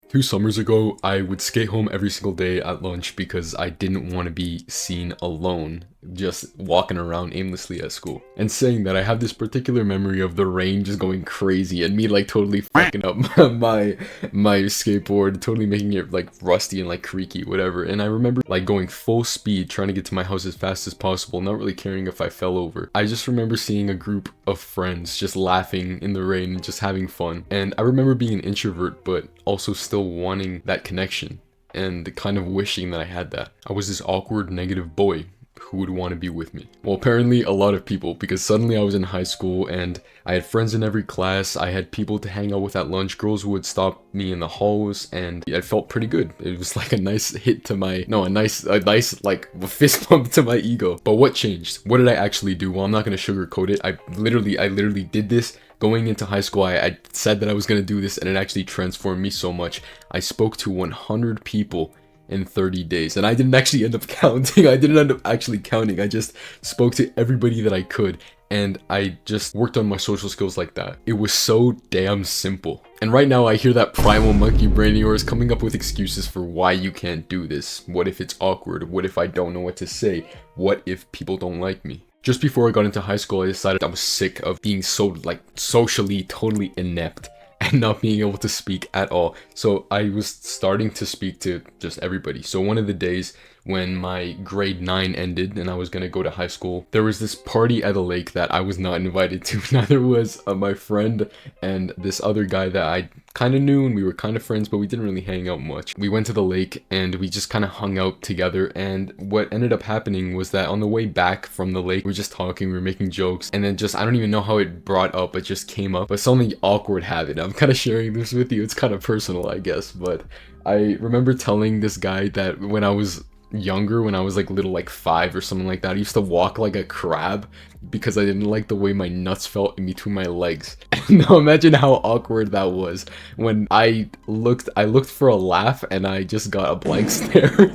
2 summers ago, I would skate home every single day at lunch because I didn't want to be seen alone, just walking around aimlessly at school. And saying that, I have this particular memory of the rain just going crazy and me like totally fucking up my skateboard, totally making it like rusty and like creaky, whatever. And I remember like going full speed trying to get to my house as fast as possible, not really caring if I fell over. I just remember seeing a group of friends just laughing in the rain and just having fun. And I remember being an introvert, but also still wanting that connection and kind of wishing that I had that. I was this awkward negative boy who would want to be with me. Well, apparently a lot of people, because suddenly I was in high school and I had friends in every class. I had people to hang out with at lunch, girls who would stop me in the halls, and it felt pretty good. It was like a nice hit to my, no, a nice like fist bump to my ego. But what changed? What did I actually do? Well, I'm not gonna sugarcoat it. I literally did this. Going into high school, I said that I was going to do this, and it actually transformed me so much. I spoke to 100 people in 30 days, and I didn't actually end up counting. I didn't end up actually counting. I just spoke to everybody that I could, and I just worked on my social skills like that. It was so damn simple. And right now I hear that primal monkey brain of yours coming up with excuses for why you can't do this. What if it's awkward? What if I don't know what to say? What if people don't like me? Just before I got into high school, I decided I was sick of being so like socially totally inept and not being able to speak at all. So I was starting to speak to just everybody. So one of the days when my grade 9 ended and I was gonna go to high school, there was this party at a lake that I was not invited to. Neither was my friend and this other guy that I kind of knew, and we were kind of friends, but we didn't really hang out much. We went to the lake and we just kind of hung out together, and what ended up happening was that on the way back from the lake, we were just talking, we were making jokes, and then just, I don't even know how it brought up, it just came up, but something awkward happened. I'm kind of sharing this with you, it's kind of personal, I guess, but I remember telling this guy that when I was younger, when I was like little, like 5 or something like that, I used to walk like a crab because I didn't like the way my nuts felt in between my legs. Now imagine how awkward that was when I looked for a laugh and I just got a blank stare.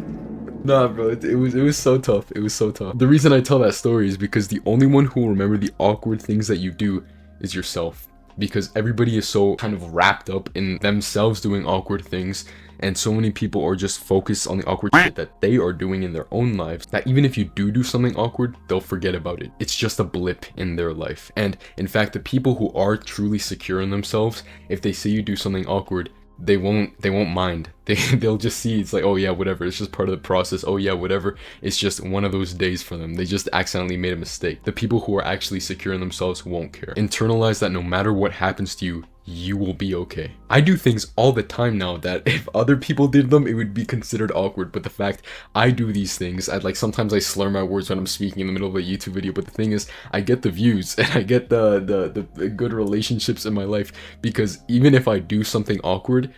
Nah, bro, it was so tough. It was so tough. The reason I tell that story is because the only one who will remember the awkward things that you do is yourself. Because everybody is so kind of wrapped up in themselves doing awkward things, and so many people are just focused on the awkward shit that they are doing in their own lives, that even if you do something awkward, they'll forget about it. It's just a blip in their life. And in fact, the people who are truly secure in themselves, if they see you do something awkward, they won't mind. They'll just see it's like, oh yeah, whatever, it's just part of the process. Oh yeah, whatever, it's just one of those days for them. They just accidentally made a mistake. The people who are actually secure in themselves won't care. Internalize that no matter what happens to you, you will be okay. I do things all the time now that if other people did them, it would be considered awkward. But the fact I do these things, sometimes I slur my words when I'm speaking in the middle of a YouTube video. But the thing is, I get the views and I get the good relationships in my life, because even if I do something awkward,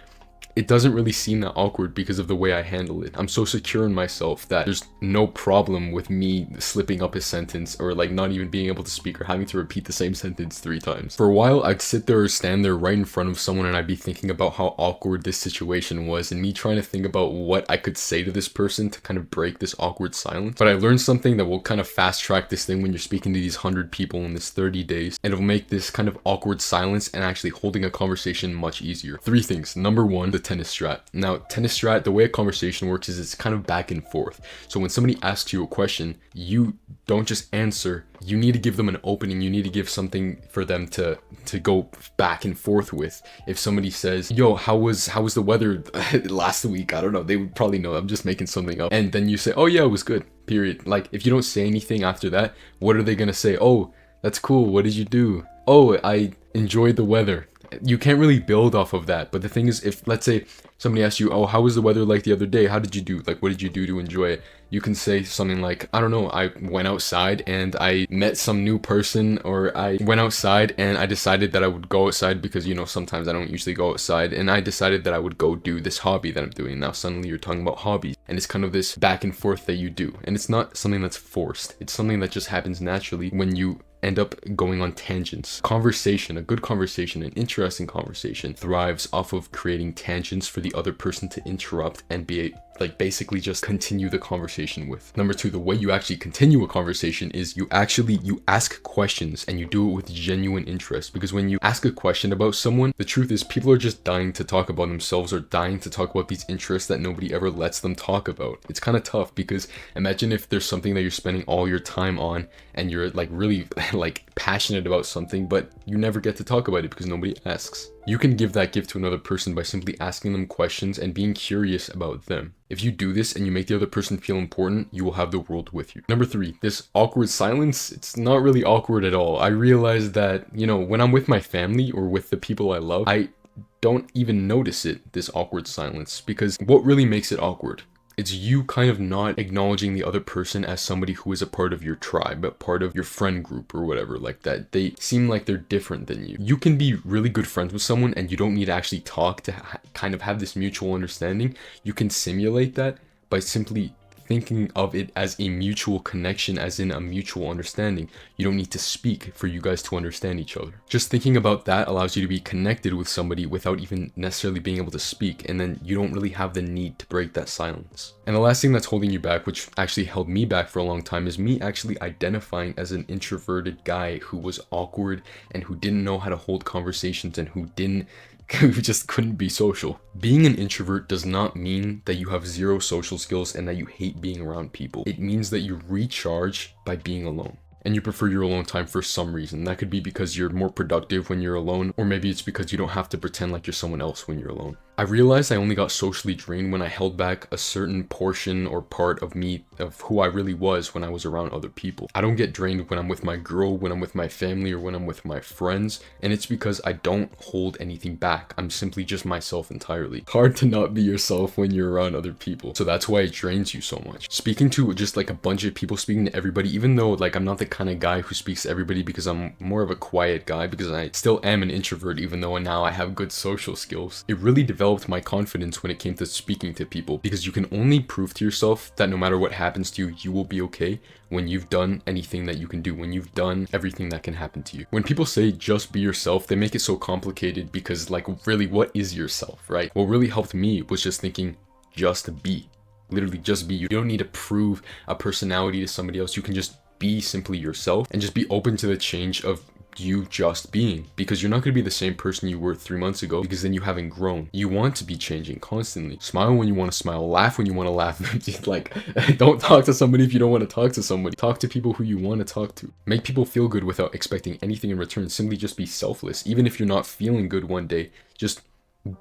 it doesn't really seem that awkward because of the way I handle it. I'm so secure in myself that there's no problem with me slipping up a sentence, or like not even being able to speak, or having to repeat the same sentence 3 times. For a while, I'd sit there or stand there right in front of someone and I'd be thinking about how awkward this situation was, and me trying to think about what I could say to this person to kind of break this awkward silence. But I learned something that will kind of fast track this thing when you're speaking to these 100 people in this 30 days, and it'll make this kind of awkward silence and actually holding a conversation much easier. 3 things. Number 1, the tennis strat. Now, tennis strat, the way a conversation works is it's kind of back and forth. So when somebody asks you a question, you don't just answer. You need to give them an opening. You need to give something for them to go back and forth with. If somebody says, yo, how was the weather last week? I don't know. They would probably know. I'm just making something up. And then you say, oh yeah, it was good, period. Like, if you don't say anything after that, what are they gonna say? Oh, that's cool. What did you do? Oh, I enjoyed the weather. You can't really build off of that. But the thing is, if let's say somebody asks you, oh, how was the weather like the other day? How did you do? Like, what did you do to enjoy it? You can say something like, I don't know, I went outside and I met some new person, or I went outside and I decided that I would go outside because, you know, sometimes I don't usually go outside, and I decided that I would go do this hobby that I'm doing. Now suddenly you're talking about hobbies, and it's kind of this back and forth that you do, and it's not something that's forced. It's something that just happens naturally when you end up going on tangents. Conversation, a good conversation, an interesting conversation thrives off of creating tangents for the other person to interrupt and be like basically just continue the conversation with. Number 2, the way you actually continue a conversation is you ask questions and you do it with genuine interest, because when you ask a question about someone, the truth is people are just dying to talk about themselves or dying to talk about these interests that nobody ever lets them talk about. It's kind of tough, because imagine if there's something that you're spending all your time on and you're like really like passionate about something, but you never get to talk about it because nobody asks. You can give that gift to another person by simply asking them questions and being curious about them. If you do this and you make the other person feel important, you will have the world with you. Number 3, this awkward silence, it's not really awkward at all. I realize that, you know, when I'm with my family or with the people I love, I don't even notice it, this awkward silence, because what really makes it awkward? It's you kind of not acknowledging the other person as somebody who is a part of your tribe, a part of your friend group or whatever like that. They seem like they're different than you. You can be really good friends with someone and you don't need to actually talk to kind of have this mutual understanding. You can simulate that by simply thinking of it as a mutual connection, as in a mutual understanding. You don't need to speak for you guys to understand each other. Just thinking about that allows you to be connected with somebody without even necessarily being able to speak, and then you don't really have the need to break that silence. And the last thing that's holding you back, which actually held me back for a long time, is me actually identifying as an introverted guy who was awkward and who didn't know how to hold conversations and who just couldn't be social. Being an introvert does not mean that you have zero social skills and that you hate being around people. It means that you recharge by being alone. And you prefer your alone time for some reason. That could be because you're more productive when you're alone, or maybe it's because you don't have to pretend like you're someone else when you're alone. I realized I only got socially drained when I held back a certain portion or part of me, of who I really was when I was around other people. I don't get drained when I'm with my girl, when I'm with my family, or when I'm with my friends, and it's because I don't hold anything back. I'm simply just myself entirely. Hard to not be yourself when you're around other people, so that's why it drains you so much. Speaking to just like a bunch of people, speaking to everybody, even though like I'm not the kind of guy who speaks to everybody, because I'm more of a quiet guy, because I still am an introvert even though now I have good social skills. It really developed my confidence when it came to speaking to people, because you can only prove to yourself that no matter what happens to you, you will be okay when you've done anything that you can do, when you've done everything that can happen to you. When people say just be yourself, they make it so complicated, because like really, what is yourself, right? What really helped me was just thinking, just be. Literally just be. You don't need to prove a personality to somebody else. You can just be simply yourself and just be open to the change of you just being, because you're not going to be the same person you were 3 months ago, because then you haven't grown. You want to be changing constantly. Smile when you want to smile, laugh when you want to laugh. Like, don't talk to somebody if you don't want to talk to somebody. Talk to people who you want to talk to. Make people feel good without expecting anything in return. Simply just be selfless. Even if you're not feeling good one day, just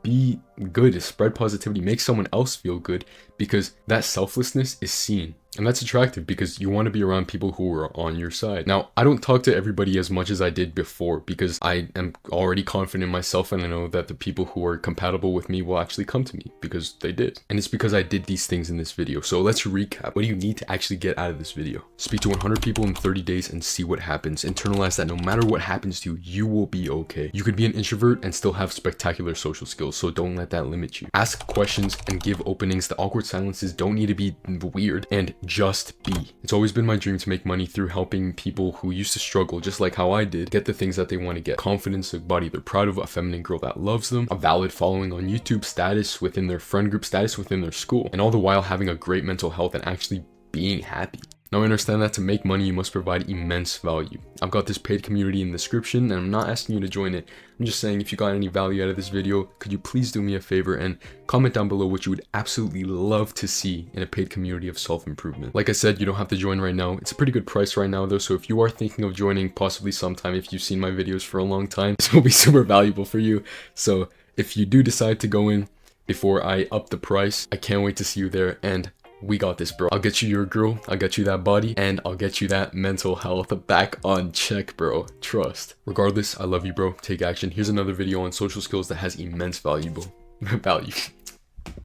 be good. Spread positivity. Make someone else feel good, because that selflessness is seen. And that's attractive, because you want to be around people who are on your side. Now, I don't talk to everybody as much as I did before, because I am already confident in myself, and I know that the people who are compatible with me will actually come to me, because they did. And it's because I did these things in this video. So let's recap. What do you need to actually get out of this video? Speak to 100 people in 30 days and see what happens. Internalize that no matter what happens to you, you will be okay. You could be an introvert and still have spectacular social skills, so don't let that limit you. Ask questions and give openings. The awkward silences don't need to be weird, and just be. It's always been my dream to make money through helping people who used to struggle, just like how I did, get the things that they want to get. Confidence, a body they're proud of, a feminine girl that loves them, a valid following on YouTube, status within their friend group, status within their school, and all the while having a great mental health and actually being happy. Now, I understand that to make money, you must provide immense value. I've got this paid community in the description, and I'm not asking you to join it. I'm just saying, if you got any value out of this video, could you please do me a favor and comment down below what you would absolutely love to see in a paid community of self-improvement. Like I said, you don't have to join right now. It's a pretty good price right now though, so if you are thinking of joining, possibly sometime, if you've seen my videos for a long time, this will be super valuable for you. So if you do decide to go in before I up the price, I can't wait to see you there, and we got this, bro. I'll get you your girl, I'll get you that body, and I'll get you that mental health back on check, bro. Trust. Regardless, I love you, bro. Take action. Here's another video on social skills that has immense value.